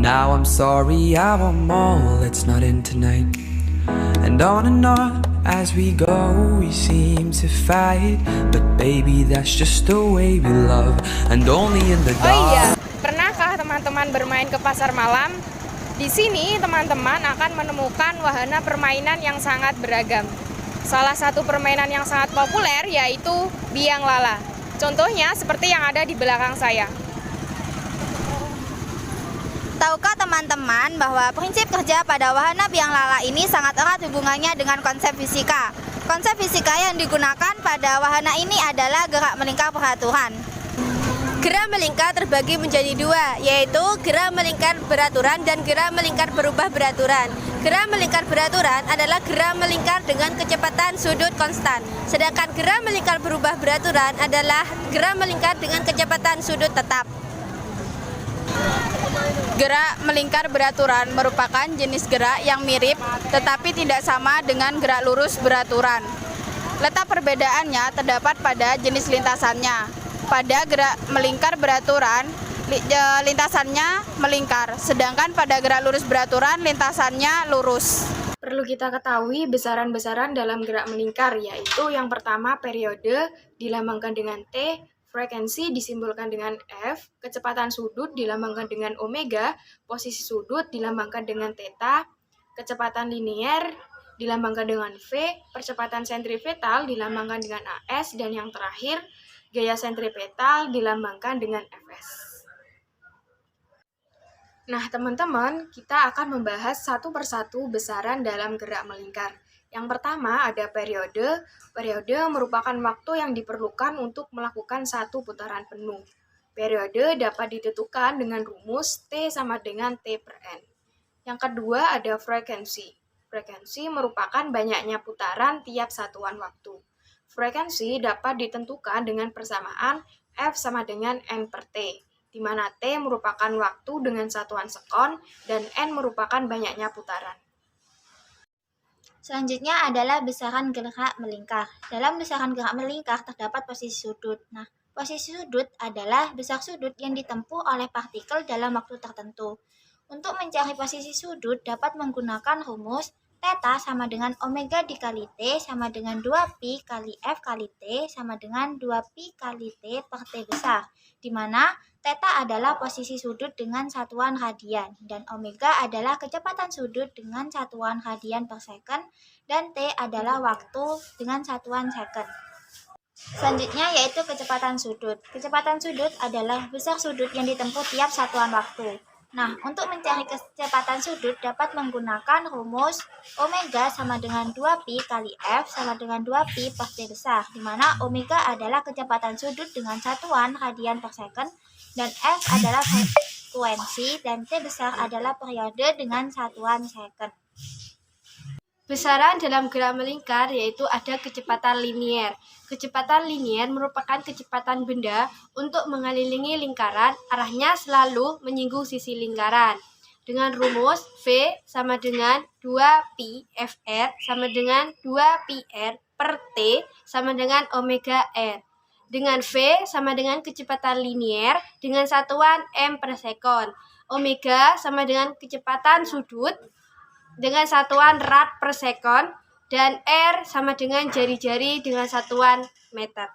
now I'm sorry, I want more, let's not end tonight. And on as we go, we seem to fight, but baby that's just the way we love, and only in the dark. Oh iya, pernahkah teman-teman bermain ke pasar malam? Di sini teman-teman akan menemukan wahana permainan yang sangat beragam. Salah satu permainan yang sangat populer yaitu biang lala. Contohnya seperti yang ada di belakang saya. Tahukah teman-teman bahwa prinsip kerja pada wahana biang lala ini sangat erat hubungannya dengan konsep fisika? Konsep fisika yang digunakan pada wahana ini adalah gerak melingkar peraturan. Gerak melingkar terbagi menjadi dua, yaitu gerak melingkar beraturan dan gerak melingkar berubah beraturan. Gerak melingkar beraturan adalah gerak melingkar dengan kecepatan sudut konstan, sedangkan gerak melingkar berubah beraturan adalah gerak melingkar dengan kecepatan sudut tetap. Gerak melingkar beraturan merupakan jenis gerak yang mirip tetapi tidak sama dengan gerak lurus beraturan. Letak perbedaannya terdapat pada jenis lintasannya. Pada gerak melingkar beraturan, lintasannya melingkar, sedangkan pada gerak lurus beraturan, lintasannya lurus. Perlu kita ketahui besaran-besaran dalam gerak melingkar, yaitu yang pertama periode dilambangkan dengan T, frekuensi disimbolkan dengan F, kecepatan sudut dilambangkan dengan omega, posisi sudut dilambangkan dengan theta, kecepatan linier dilambangkan dengan V, percepatan sentripetal dilambangkan dengan AS, dan yang terakhir, gaya sentripetal dilambangkan dengan Fs. Nah, teman-teman, kita akan membahas satu persatu besaran dalam gerak melingkar. Yang pertama ada periode. Periode merupakan waktu yang diperlukan untuk melakukan satu putaran penuh. Periode dapat ditentukan dengan rumus T sama dengan T per N. Yang kedua ada frekuensi. Frekuensi merupakan banyaknya putaran tiap satuan waktu. Frekuensi dapat ditentukan dengan persamaan F sama dengan N per T, di mana T merupakan waktu dengan satuan sekon dan N merupakan banyaknya putaran. Selanjutnya adalah besaran gerak melingkar. Dalam besaran gerak melingkar terdapat posisi sudut. Nah, posisi sudut adalah besar sudut yang ditempuh oleh partikel dalam waktu tertentu. Untuk mencari posisi sudut dapat menggunakan rumus theta sama dengan omega dikali T sama dengan 2pi kali F kali T sama dengan 2pi kali T per T besar, di mana theta adalah posisi sudut dengan satuan radian, dan omega adalah kecepatan sudut dengan satuan radian per second, dan T adalah waktu dengan satuan second. Selanjutnya yaitu kecepatan sudut. Kecepatan sudut adalah besar sudut yang ditempuh tiap satuan waktu. Nah, untuk mencari kecepatan sudut dapat menggunakan rumus omega sama dengan 2pi kali F sama dengan 2pi per T besar, di mana omega adalah kecepatan sudut dengan satuan radian per second, dan F adalah frekuensi, dan T besar adalah periode dengan satuan second. Besaran dalam gerak melingkar yaitu ada kecepatan linier. Kecepatan linier merupakan kecepatan benda untuk mengelilingi lingkaran, arahnya selalu menyinggung sisi lingkaran. Dengan rumus V sama dengan 2pi Fr sama dengan 2pi R per T sama dengan omega R. Dengan V sama dengan kecepatan linier dengan satuan m per sekon. Omega sama dengan kecepatan sudut dengan satuan rad per sekon, dan R sama dengan jari-jari dengan satuan meter.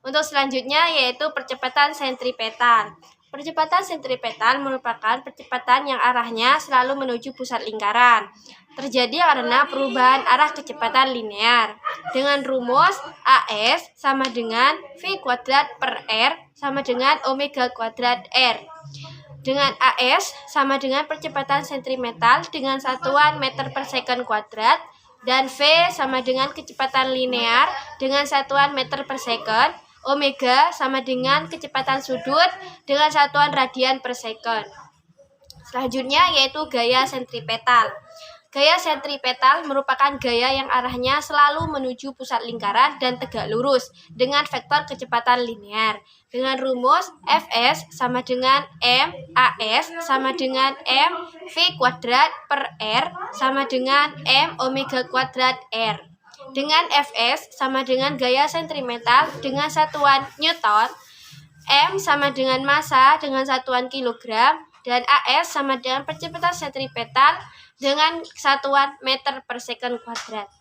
Untuk selanjutnya yaitu percepatan sentripetal. Percepatan sentripetal merupakan percepatan yang arahnya selalu menuju pusat lingkaran. Terjadi karena perubahan arah kecepatan linear. Dengan rumus AS sama dengan V kuadrat per R sama dengan omega kuadrat R. Dengan AS sama dengan percepatan sentripetal dengan satuan meter per second kuadrat, dan V sama dengan kecepatan linear dengan satuan meter per second, omega sama dengan kecepatan sudut dengan satuan radian per second. Selanjutnya yaitu gaya sentripetal. Gaya sentripetal merupakan gaya yang arahnya selalu menuju pusat lingkaran dan tegak lurus dengan vektor kecepatan linear. Dengan rumus Fs sama dengan M As sama dengan M V kuadrat per R sama dengan M omega kuadrat R. Dengan Fs sama dengan gaya sentripetal dengan satuan Newton, M sama dengan massa dengan satuan kilogram, dan AS sama dengan percepatan sentripetal dengan satuan meter per second kuadrat.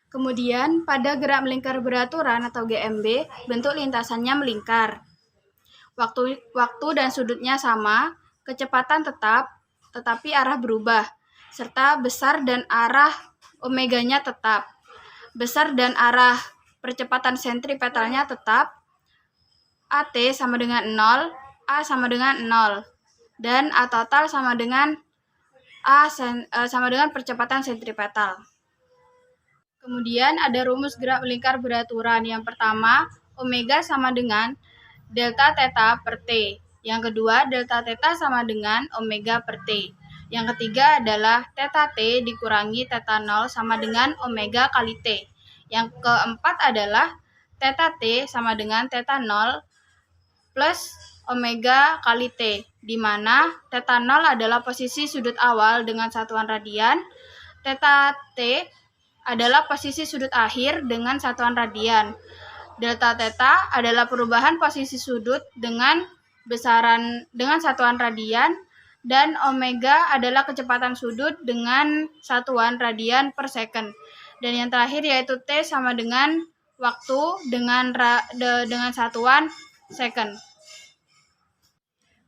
Kemudian, pada gerak melingkar beraturan atau GMB, bentuk lintasannya melingkar. Waktu dan sudutnya sama, kecepatan tetap, tetapi arah berubah, serta besar dan arah omeganya tetap. Besar dan arah percepatan sentripetalnya tetap. AT sama dengan 0, A sama dengan 0, dan A total sama dengan sama dengan percepatan sentripetal. Kemudian ada rumus gerak melingkar beraturan. Yang pertama, omega sama dengan delta theta per T. Yang kedua, delta theta sama dengan omega per T. Yang ketiga adalah theta T dikurangi theta 0 sama dengan omega kali T. Yang keempat adalah theta T sama dengan theta 0 plus omega kali T, di mana theta 0 adalah posisi sudut awal dengan satuan radian, theta T adalah posisi sudut akhir dengan satuan radian. Delta theta adalah perubahan posisi sudut dengan satuan radian, dan omega adalah kecepatan sudut dengan satuan radian per second. Dan yang terakhir yaitu T sama dengan waktu dengan satuan second.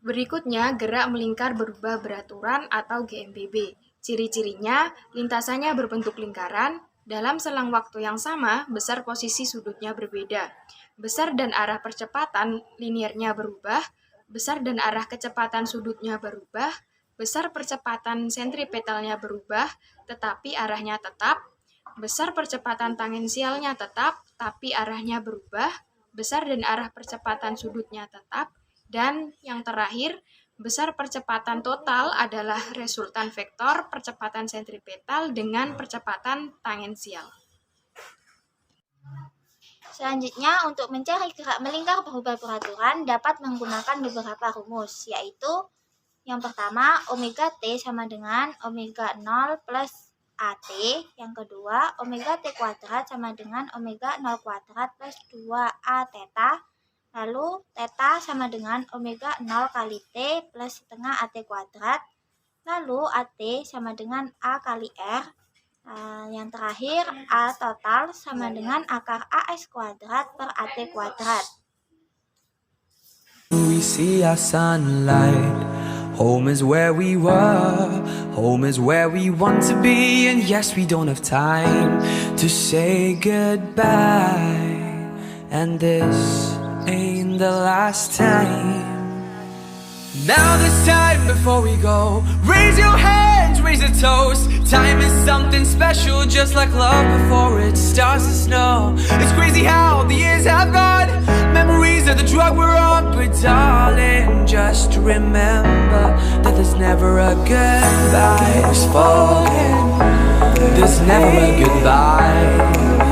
Berikutnya, gerak melingkar berubah beraturan atau GMBB. Ciri-cirinya, lintasannya berbentuk lingkaran, dalam selang waktu yang sama, besar posisi sudutnya berbeda. Besar dan arah percepatan liniernya berubah, besar dan arah kecepatan sudutnya berubah, besar percepatan sentripetalnya berubah, tetapi arahnya tetap, besar percepatan tangensialnya tetap, tapi arahnya berubah, besar dan arah percepatan sudutnya tetap, dan yang terakhir, besar percepatan total adalah resultan vektor percepatan sentripetal dengan percepatan tangensial. Selanjutnya, untuk mencari gerak melingkar berubah beraturan dapat menggunakan beberapa rumus, yaitu yang pertama, omega T sama dengan omega 0 plus AT. Yang kedua, omega T kuadrat sama dengan omega 0 kuadrat plus 2A theta. Lalu, theta sama dengan omega 0 kali T plus setengah AT kuadrat. Lalu, AT sama dengan A kali R. Yang terakhir, A total sama dengan akar AS kuadrat per AT kuadrat. We see our sunlight. Home is where we were. Home is where we want to be. And yes, we don't have time to say goodbye. And this ain't the last time. Now this time before we go, raise your hands, raise a toast. Time is something special, just like love before it starts to snow. It's crazy how the years have gone. Memories of the drug we're on, but darling, just remember that there's never a goodbye spoken. There's never a goodbye.